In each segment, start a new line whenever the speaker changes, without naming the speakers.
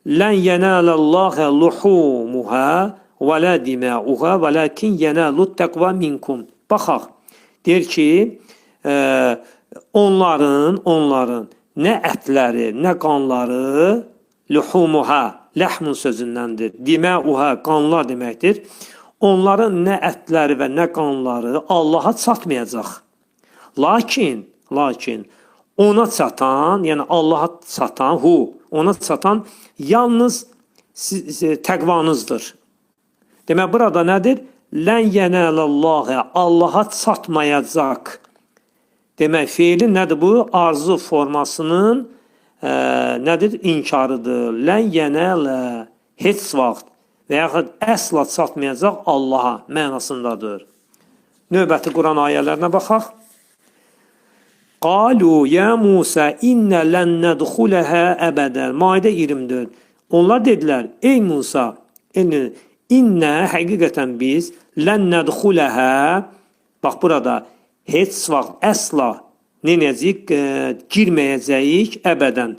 Lən yenələllâhe luhumuha və lə dimauha və ləkin yenalut təqva minkum. Baxaq, deyir ki, onların nə ətləri, nə qanları, luhumuha, ləhmun sözündəndir, dimauha, qanlar deməkdir. Onların nə ətləri və nə qanları Allaha çatmayacaq. Lakin ona çatan, yəni Allaha çatan, ona çatan yalnız təqvanızdır. Demək, burada nədir? Lən yenələllâhe, Allaha çatmayacaq. Demək, fiilin nədir bu? Arzu formasının nədir? İnkarıdır. Lən yenələ, heç vaxt və yaxud əsla çatmayacaq Allaha mənasındadır. Növbəti Quran ayələrinə baxaq. Qalu ya Musa innə lən nədxuləhə əbədən. Maidə 24. Onlar dedilər, ey Musa, innə həqiqətən biz lən nədxuləhə, bax burada, heç vaxt əsla nenəcək girməyəcəyik əbədən.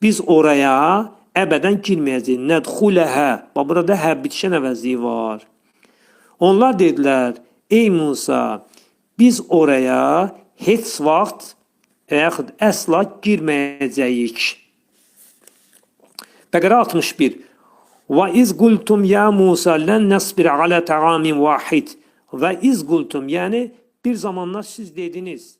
Biz oraya əbədən girməyəcəyik. Nədxuləhə. Bax burada bitişən əvəzliyi var. Onlar dedilər, ey Musa, biz oraya heç vaxt yaxud əsla girməyəcəyik. Bəqərə 61. Və iz qultum ya Musa lən nəsbir alə təamin vahid. Və iz qultum, yəni bir zamanlar siz dediniz,